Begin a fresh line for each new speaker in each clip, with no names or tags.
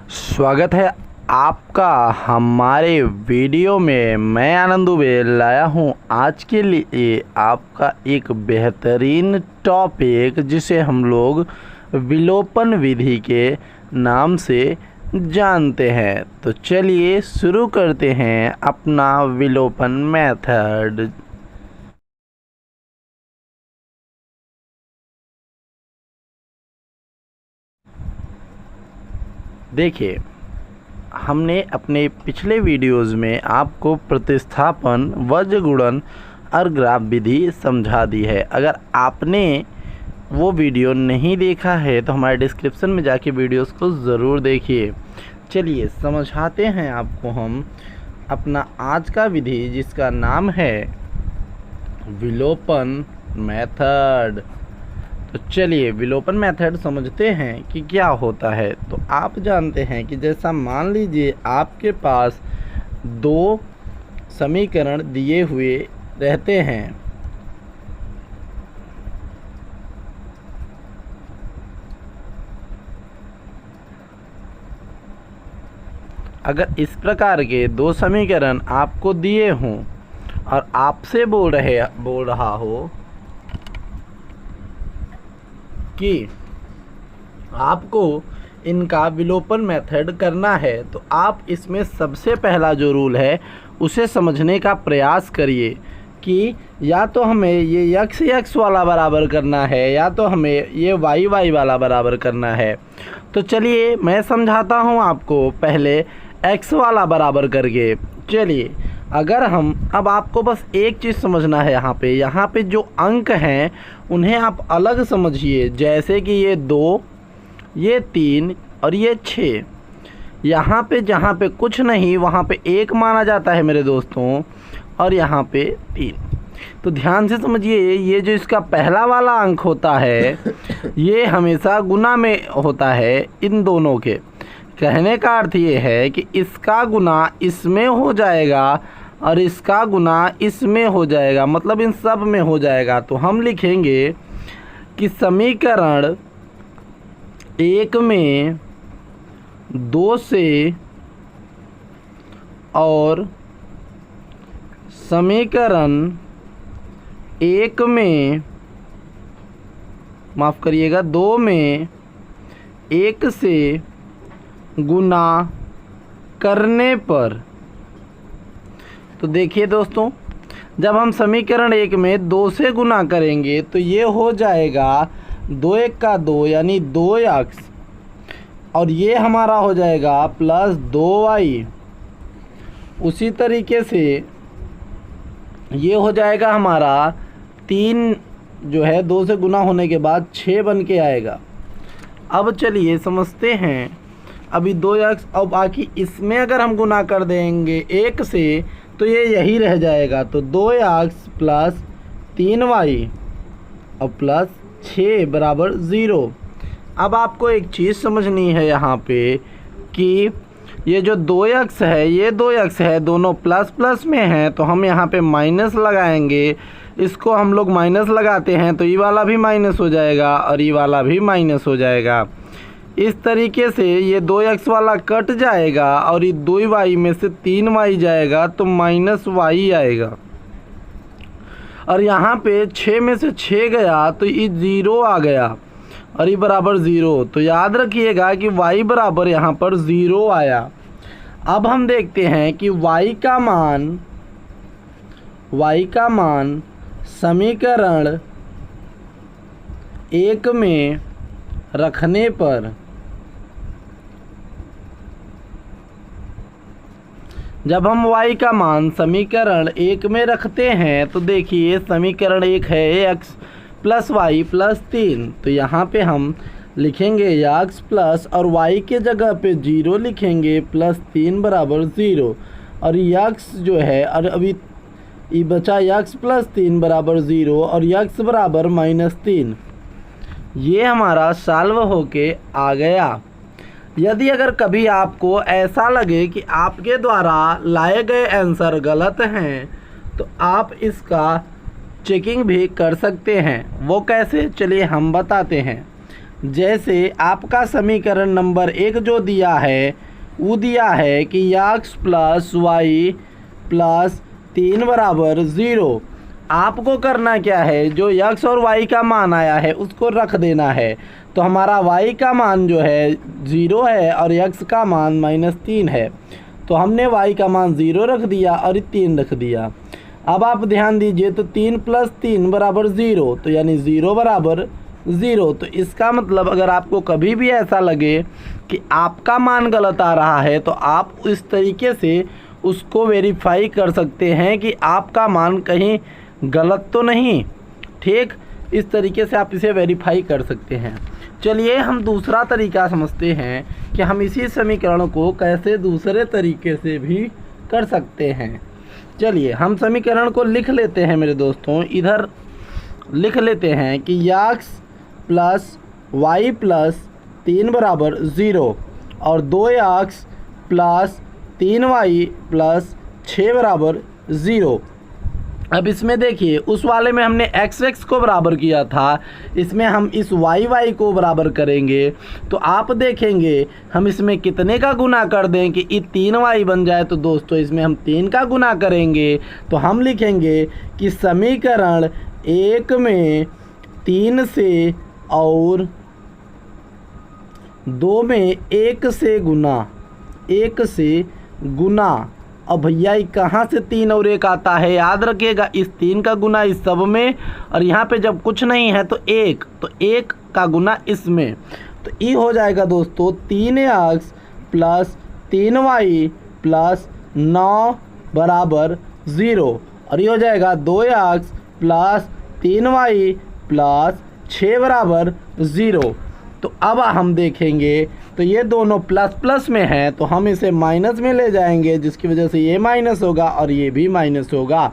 स्वागत है आपका हमारे वीडियो में। मैं आनंद दुबे लाया हूं आज के लिए आपका एक बेहतरीन टॉपिक, जिसे हम लोग विलोपन विधि के नाम से जानते हैं। तो चलिए शुरू करते हैं अपना विलोपन मेथड। देखिए, हमने अपने पिछले वीडियोस में आपको प्रतिस्थापन, वज्र गुणन और ग्राफ विधि समझा दी है। अगर आपने वो वीडियो नहीं देखा है तो हमारे डिस्क्रिप्शन में जाके वीडियोस को ज़रूर देखिए। चलिए समझाते हैं आपको हम अपना आज का विधि, जिसका नाम है विलोपन मेथड। तो चलिए विलोपन मेथड समझते हैं कि क्या होता है। तो आप जानते हैं कि जैसा मान लीजिए आपके पास दो समीकरण दिए हुए रहते हैं। अगर इस प्रकार के दो समीकरण आपको दिए हों और आपसे बोल रहा हो कि आपको इनका विलोपन मेथड करना है, तो आप इसमें सबसे पहला जो रूल है उसे समझने का प्रयास करिए कि या तो हमें ये यक्स यक्स वाला बराबर करना है या तो हमें ये वाई वाई वाला बराबर करना है। तो चलिए मैं समझाता हूँ आपको पहले एक्स वाला बराबर करके। चलिए, अगर हम अब आपको बस एक चीज़ समझना है, यहाँ पे जो अंक हैं उन्हें आप अलग समझिए। जैसे कि ये 2, ये 3 और ये 6। यहाँ पे जहाँ पे कुछ नहीं वहाँ पे 1 माना जाता है मेरे दोस्तों, और यहाँ पे 3। तो ध्यान से समझिए, ये जो इसका पहला वाला अंक होता है ये हमेशा गुना में होता है इन दोनों के। कहने का अर्थ ये है कि इसका गुना इसमें हो जाएगा और इसका गुना इसमें हो जाएगा, मतलब इन सब में हो जाएगा। तो हम लिखेंगे कि समीकरण 1 में 2 से और समीकरण 1 में 2 में 1 से गुना करने पर, तो देखिए दोस्तों, जब हम समीकरण 1 में 2 से गुना करेंगे तो ये हो जाएगा 2 1 का 2 यानी 2x, और ये हमारा हो जाएगा प्लस 2y। उसी तरीके से ये हो जाएगा हमारा 3 जो है 2 से गुना होने के बाद 6 बन के आएगा। अब चलिए समझते हैं, अभी 2x और बाकी इसमें अगर हम गुना कर देंगे 1 से तो ये यही रह जाएगा। तो 2x प्लस 3y और प्लस 6 बराबर 0। अब आपको एक चीज़ समझनी है यहाँ पे कि ये जो 2x है ये 2x है, दोनों प्लस प्लस में हैं, तो हम यहाँ पे माइनस लगाएंगे। इसको हम लोग माइनस लगाते हैं तो ये वाला भी माइनस हो जाएगा और ये वाला भी माइनस हो जाएगा। इस तरीके से ये 2x वाला कट जाएगा और ये 2y में से 3y जाएगा तो माइनस y आएगा, और यहाँ पे 6 में से 6 गया तो ये 0 आ गया और ये बराबर 0। तो याद रखिएगा कि y बराबर यहाँ पर 0 आया। अब हम देखते हैं कि y का मान समीकरण 1 में रखने पर, जब हम y का मान समीकरण 1 में रखते हैं तो देखिए समीकरण 1 है x प्लस वाई प्लस 3। तो यहाँ पे हम लिखेंगे x प्लस और y के जगह पे 0 लिखेंगे, प्लस 3 बराबर 0, और x जो है और अभी ये बचा x प्लस 3 बराबर 0 और x बराबर -3। ये हमारा सॉल्व होके आ गया। यदि अगर कभी आपको ऐसा लगे कि आपके द्वारा लाए गए आंसर गलत हैं तो आप इसका चेकिंग भी कर सकते हैं। वो कैसे, चलिए हम बताते हैं। जैसे आपका समीकरण नंबर 1 जो दिया है वो दिया है कि x प्लस वाई प्लस 3 बराबर 0। आपको करना क्या है, जो x और y का मान आया है उसको रख देना है। तो हमारा y का मान जो है 0 है और x का मान -3 है। तो हमने y का मान 0 रख दिया और 3 रख दिया। अब आप ध्यान दीजिए, तो 3 + 3 बराबर 0, तो यानी 0 बराबर 0। तो इसका मतलब अगर आपको कभी भी ऐसा लगे कि आपका मान गलत आ रहा है तो आप इस तरीके से उसको वेरीफाई कर सकते हैं कि आपका मान कहीं गलत तो नहीं। ठीक, इस तरीके से आप इसे वेरीफाई कर सकते हैं। चलिए हम दूसरा तरीका समझते हैं कि हम इसी समीकरण को कैसे दूसरे तरीके से भी कर सकते हैं। चलिए हम समीकरण को लिख लेते हैं मेरे दोस्तों। इधर लिख लेते हैं कि x प्लस वाई प्लस 3 बराबर 0 और 2x प्लस 3y प्लस 6 बराबर 0। अब इसमें देखिए, उस वाले में हमने x को बराबर किया था, इसमें हम इस y को बराबर करेंगे। तो आप देखेंगे हम इसमें कितने का गुना कर दें कि ये 3y बन जाए। तो दोस्तों इसमें हम 3 का गुना करेंगे तो हम लिखेंगे कि समीकरण 1 में 3 से और 2 में 1 से गुना। अब भैया कहाँ से 3 और 1 आता है, याद रखिएगा इस 3 का गुना इस सब में, और यहाँ पे जब कुछ नहीं है तो 1 का गुना इसमें। तो ये हो जाएगा दोस्तों 3x प्लस 3y प्लस 9 बराबर 0, और ये हो जाएगा 2x प्लस 3y प्लस 6 बराबर 0। तो अब हम देखेंगे तो ये दोनों प्लस प्लस में हैं तो हम इसे माइनस में ले जाएंगे, जिसकी वजह से ये माइनस होगा और ये भी माइनस होगा।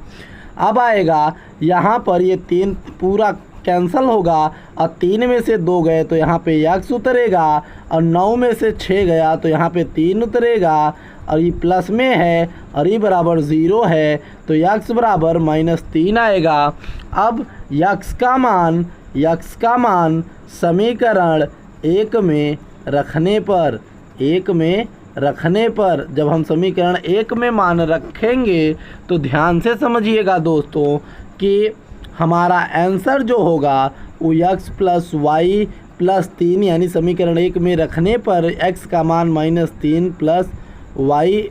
अब आएगा यहाँ पर ये 3 पूरा कैंसिल होगा और 3 में से 2 गए तो यहाँ पे x उतरेगा, और 9 में से 6 गया तो यहाँ पे 3 उतरेगा, और ये प्लस में है और ये बराबर 0 है तो x बराबर -3 आएगा। अब x का मान समीकरण 1 में रखने पर जब हम समीकरण 1 में मान रखेंगे तो ध्यान से समझिएगा दोस्तों कि हमारा आंसर जो होगा वो x प्लस वाई प्लस 3, यानी समीकरण 1 में रखने पर x का मान -3 प्लस y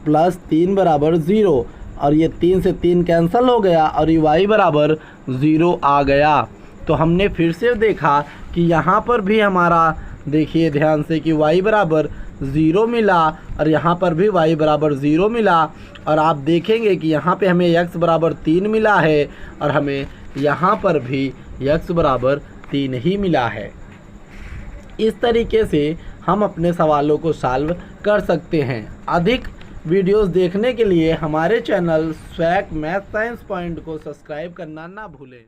प्लस 3 बराबर 0, और ये 3 से 3 कैंसिल हो गया और ये y बराबर 0 आ गया। तो हमने फिर से देखा कि यहाँ पर भी हमारा देखिए ध्यान से कि y बराबर 0 मिला और यहाँ पर भी y बराबर 0 मिला, और आप देखेंगे कि यहाँ पे हमें x बराबर 3 मिला है और हमें यहाँ पर भी x बराबर 3 ही मिला है। इस तरीके से हम अपने सवालों को सॉल्व कर सकते हैं। अधिक वीडियोस देखने के लिए हमारे channel swag math science point को सब्सक्राइब करना ना भूलें।